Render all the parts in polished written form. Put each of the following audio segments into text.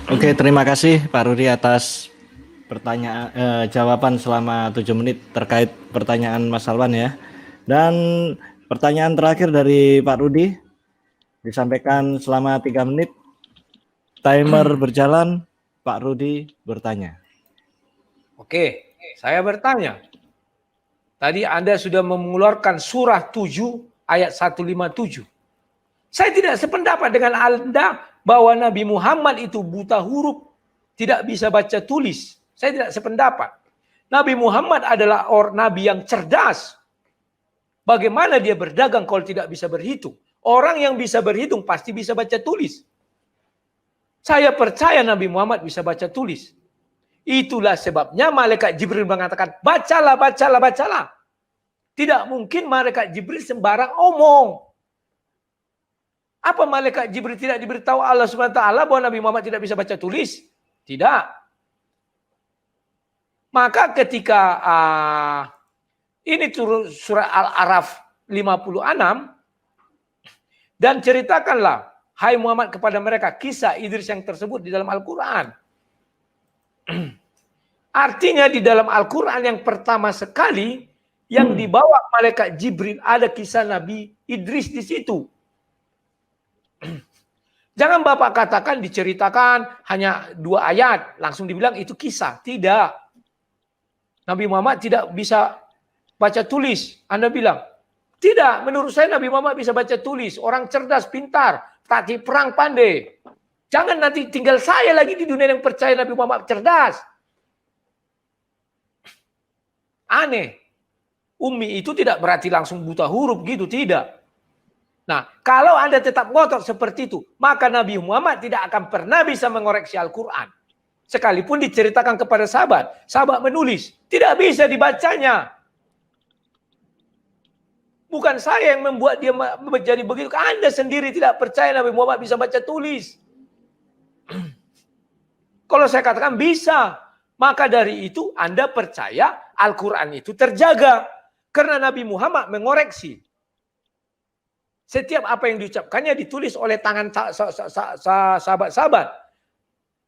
Oke, terima kasih Pak Rudi atas pertanyaan jawaban selama 7 menit terkait pertanyaan Mas Salwan ya. Dan pertanyaan terakhir dari Pak Rudi disampaikan selama 3 menit. Timer berjalan, Pak Rudi bertanya. Oke, saya bertanya. Tadi Anda sudah mengeluarkan surah 7 ayat 157. Saya tidak sependapat dengan Anda bahwa Nabi Muhammad itu buta huruf, tidak bisa baca tulis. Saya tidak sependapat. Nabi Muhammad adalah nabi yang cerdas. Bagaimana dia berdagang kalau tidak bisa berhitung? Orang yang bisa berhitung pasti bisa baca tulis. Saya percaya Nabi Muhammad bisa baca tulis. Itulah sebabnya malaikat Jibril mengatakan, bacalah, bacalah, bacalah. Tidak mungkin malaikat Jibril sembarang omong. Apa malaikat Jibril tidak diberitahu Allah SWT bahwa Nabi Muhammad tidak bisa baca tulis? Tidak. Maka ketika ini turun surah Al-Araf 56, dan ceritakanlah, hai Muhammad, kepada mereka kisah Idris yang tersebut di dalam Al-Quran. Artinya di dalam Al-Quran yang pertama sekali yang dibawa malaikat Jibril ada kisah Nabi Idris di situ. Jangan Bapak katakan diceritakan hanya 2 ayat, langsung dibilang itu kisah. Tidak. Nabi Muhammad tidak bisa baca tulis. Anda bilang, tidak, menurut saya Nabi Muhammad bisa baca tulis. Orang cerdas, pintar, taktik perang pandai. Jangan nanti tinggal saya lagi di dunia yang percaya Nabi Muhammad cerdas. Aneh. Ummi itu tidak berarti langsung buta huruf gitu, tidak. Nah, kalau Anda tetap ngotot seperti itu, maka Nabi Muhammad tidak akan pernah bisa mengoreksi Al-Quran. Sekalipun diceritakan kepada sahabat, sahabat menulis, tidak bisa dibacanya. Bukan saya yang membuat dia menjadi begitu. Anda sendiri tidak percaya Nabi Muhammad bisa baca tulis. Kalau saya katakan bisa, maka dari itu Anda percaya Al-Quran itu terjaga. Karena Nabi Muhammad mengoreksi. Setiap apa yang diucapkannya ditulis oleh tangan sahabat-sahabat.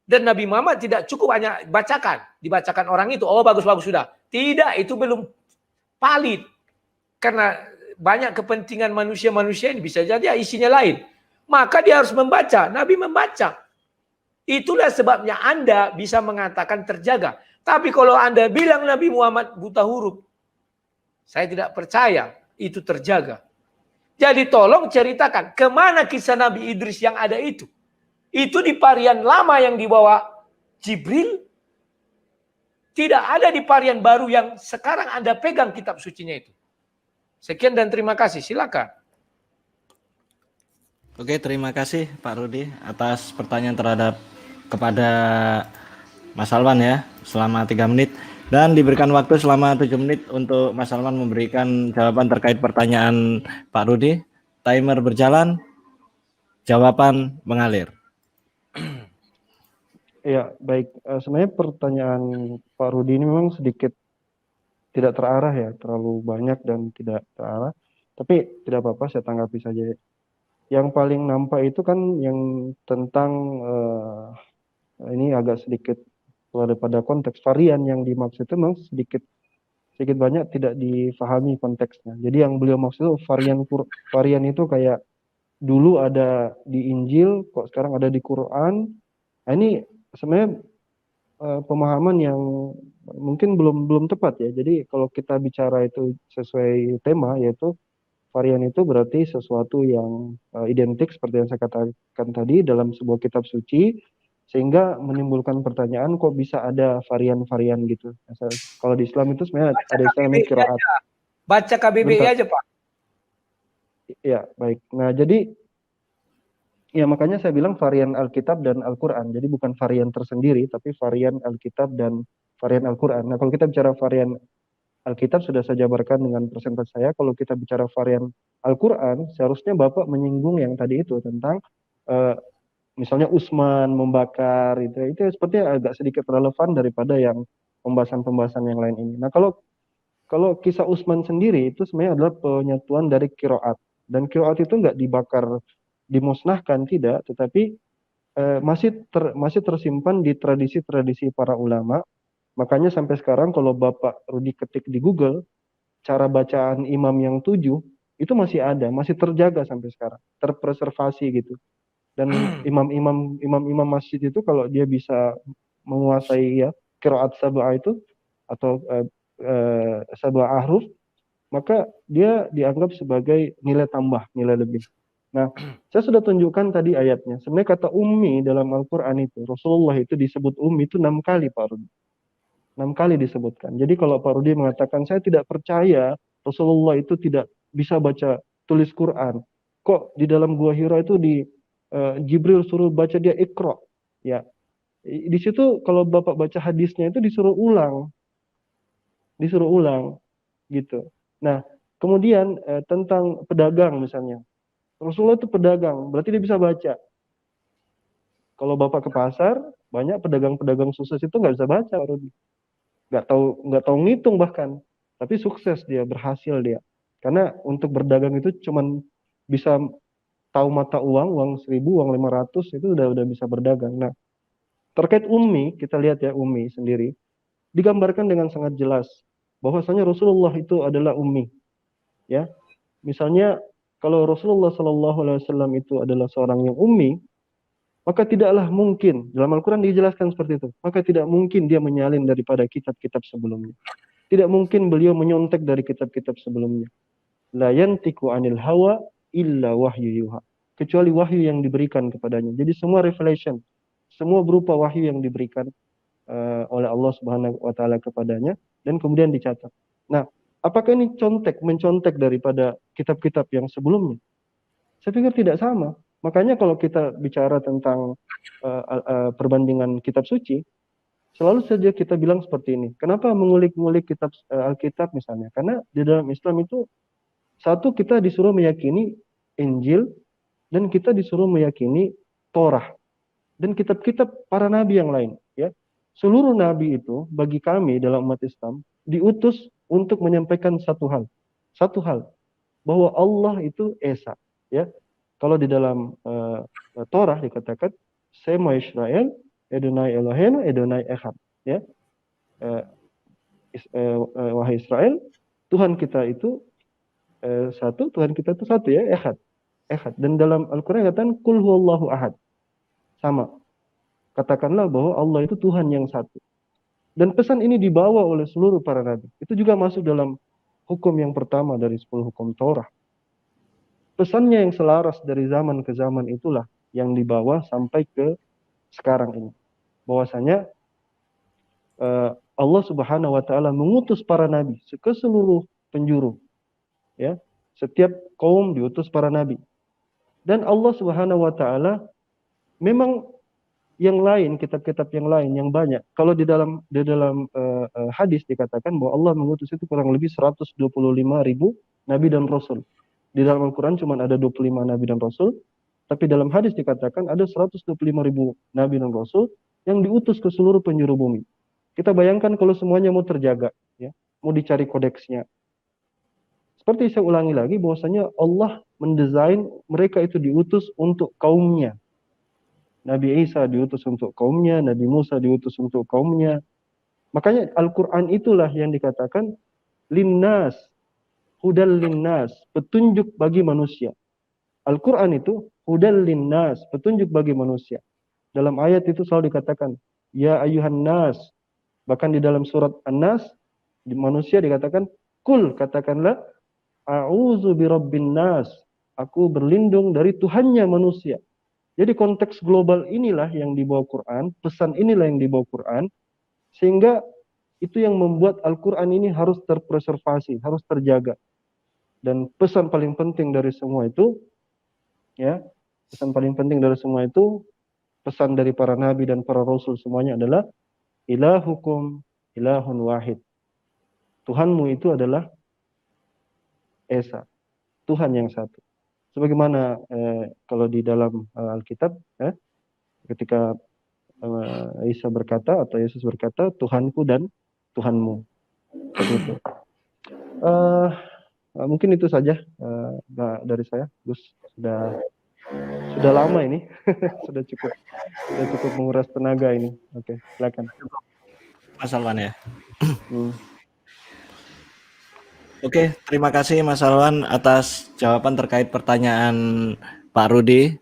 Dan Nabi Muhammad tidak cukup hanya bacakan. Dibacakan orang itu, oh bagus-bagus sudah. Tidak, itu belum valid. Karena banyak kepentingan manusia-manusia ini bisa jadi isinya lain. Maka dia harus membaca. Nabi membaca. Itulah sebabnya Anda bisa mengatakan terjaga. Tapi kalau Anda bilang Nabi Muhammad buta huruf, saya tidak percaya itu terjaga. Jadi tolong ceritakan kemana kisah Nabi Idris yang ada itu. Itu di varian lama yang dibawa Jibril. Tidak ada di varian baru yang sekarang Anda pegang kitab sucinya itu. Sekian dan terima kasih. Silakan. Oke, terima kasih Pak Rudi atas pertanyaan kepada Mas Salwan ya selama 3 menit. Dan diberikan waktu selama 7 menit untuk Mas Salman memberikan jawaban terkait pertanyaan Pak Rudi. Timer berjalan, jawaban mengalir. Ya, baik. Sebenarnya pertanyaan Pak Rudi ini memang sedikit tidak terarah ya, terlalu banyak dan tidak terarah. Tapi tidak apa-apa, saya tanggapi saja. Yang paling nampak itu kan yang tentang ini agak sedikit daripada konteks varian yang dimaksud itu memang sedikit banyak tidak difahami konteksnya. Jadi yang beliau maksud itu varian itu kayak dulu ada di Injil, kok sekarang ada di Quran. Nah, ini sebenarnya pemahaman yang mungkin belum tepat ya. Jadi kalau kita bicara itu sesuai tema, yaitu varian itu berarti sesuatu yang identik seperti yang saya katakan tadi dalam sebuah kitab suci, sehingga menimbulkan pertanyaan kok bisa ada varian-varian gitu. Kalau di Islam itu sebenarnya ada istilah namanya qiraat. Baca KBBI aja Pak. Ya, baik. Nah, jadi ya makanya saya bilang varian Alkitab dan Al-Quran. Jadi bukan varian tersendiri, tapi varian Alkitab dan varian Al-Quran. Nah, kalau kita bicara varian Alkitab sudah saya jabarkan dengan persentase saya. Kalau kita bicara varian Al-Quran, seharusnya Bapak menyinggung yang tadi itu tentang misalnya Utsman membakar itu sepertinya agak sedikit relevan daripada yang pembahasan-pembahasan yang lain ini. Nah, kalau kisah Utsman sendiri itu sebenarnya adalah penyatuan dari qiraat, dan qiraat itu nggak dibakar, dimusnahkan, tidak, tetapi masih tersimpan di tradisi-tradisi para ulama. Makanya sampai sekarang kalau Bapak Rudi ketik di Google cara bacaan imam yang 7 itu masih ada, masih terjaga sampai sekarang, terpreservasi gitu. Dan imam-imam masjid itu kalau dia bisa menguasai ya qiraat sab'ah itu atau sab'ah ahruf, maka dia dianggap sebagai nilai tambah, nilai lebih. Nah, saya sudah tunjukkan tadi ayatnya. Sebenarnya kata ummi dalam Al-Quran itu, Rasulullah itu disebut ummi itu 6 kali, Pak Rudi. 6 kali disebutkan. Jadi kalau Pak Rudi mengatakan, saya tidak percaya Rasulullah itu tidak bisa baca tulis Quran. Kok di dalam Gua Hira itu Jibril suruh baca dia Iqra. Ya, di situ kalau Bapak baca hadisnya itu disuruh ulang gitu. Nah, kemudian tentang pedagang misalnya. Rasulullah itu pedagang, berarti dia bisa baca. Kalau Bapak ke pasar, banyak pedagang-pedagang sukses itu nggak bisa baca, Pak Rudi. Nggak tahu ngitung bahkan. Tapi sukses dia, berhasil dia. Karena untuk berdagang itu cuman bisa tahu mata uang, uang 1.000, uang 500 itu udah bisa berdagang. Nah, terkait ummi, kita lihat ya ummi sendiri digambarkan dengan sangat jelas bahwasanya Rasulullah itu adalah ummi. Ya, misalnya kalau Rasulullah Shallallahu Alaihi Wasallam itu adalah seorang yang ummi, maka tidaklah mungkin dalam Al-Quran dijelaskan seperti itu. Maka tidak mungkin dia menyalin daripada kitab-kitab sebelumnya. Tidak mungkin beliau menyontek dari kitab-kitab sebelumnya. La yantiku anil hawa illa wahyu yuha. Kecuali wahyu yang diberikan kepadanya. Jadi semua revelation, semua berupa wahyu yang diberikan oleh Allah Subhanahu wa taala kepadanya dan kemudian dicatat. Nah, apakah ini mencontek daripada kitab-kitab yang sebelumnya? Saya pikir tidak sama. Makanya kalau kita bicara tentang perbandingan kitab suci, selalu saja kita bilang seperti ini. Kenapa mengulik-ngulik kitab Alkitab misalnya? Karena di dalam Islam itu satu kita disuruh meyakini Injil dan kita disuruh meyakini Torah dan kitab-kitab para nabi yang lain. Ya, seluruh nabi itu bagi kami dalam umat Islam diutus untuk menyampaikan satu hal bahwa Allah itu esa. Ya, kalau di dalam Torah dikatakan Sema Israel, Adonai Elohenu, Adonai Echad. Ya, wahai Israel, Tuhan kita itu satu, Tuhan kita itu satu ya, Echad. Dan dalam Al-Quran katakan Kul huwallahu ahad. Sama. Katakanlah bahwa Allah itu Tuhan yang satu. Dan pesan ini dibawa oleh seluruh para nabi. Itu juga masuk dalam hukum yang pertama dari 10 hukum Torah. Pesannya yang selaras dari zaman ke zaman itulah yang dibawa sampai ke sekarang ini. Bahwasanya Allah Subhanahu wa taala mengutus para nabi ke seluruh penjuru. Ya, setiap kaum diutus para nabi. Dan Allah Subhanahu wa taala memang yang lain, kitab-kitab yang lain yang banyak. Kalau di dalam hadis dikatakan bahwa Allah mengutus itu kurang lebih 125.000 nabi dan rasul. Di dalam Al-Quran cuma ada 25 nabi dan rasul, tapi dalam hadis dikatakan ada 125.000 nabi dan rasul yang diutus ke seluruh penjuru bumi. Kita bayangkan kalau semuanya mau terjaga, ya, mau dicari kodeksnya. Seperti saya ulangi lagi bahwasanya Allah mendesain mereka itu diutus untuk kaumnya. Nabi Isa diutus untuk kaumnya, Nabi Musa diutus untuk kaumnya. Makanya Al-Quran itulah yang dikatakan linnas, hudal linnas, petunjuk bagi manusia. Al-Quran itu hudal linnas, petunjuk bagi manusia. Dalam ayat itu selalu dikatakan, ya ayuhan nas. Bahkan di dalam surat An-Nas, di manusia dikatakan, kul, katakanlah, a'udzu birabbin nas. Aku berlindung dari Tuhannya manusia. Jadi konteks global inilah yang dibawa Quran, pesan inilah yang dibawa Quran, sehingga itu yang membuat Al-Quran ini harus terpreservasi, harus terjaga. Dan pesan paling penting dari semua itu, ya, pesan paling penting dari semua itu, pesan dari para nabi dan para rasul semuanya adalah ilahukum ilahun wahid. Tuhanmu itu adalah Esa, Tuhan yang satu. Sebagaimana kalau di dalam Alkitab, ketika Isa berkata atau Yesus berkata, Tuhanku dan Tuhanmu. Seperti itu. Mungkin itu saja dari saya, Gus. Sudah sudah lama ini. sudah cukup menguras tenaga ini. Oke, silakan. Mas Alwan ya. Hmm. Oke, terima kasih Mas Alwan atas jawaban terkait pertanyaan Pak Rudi.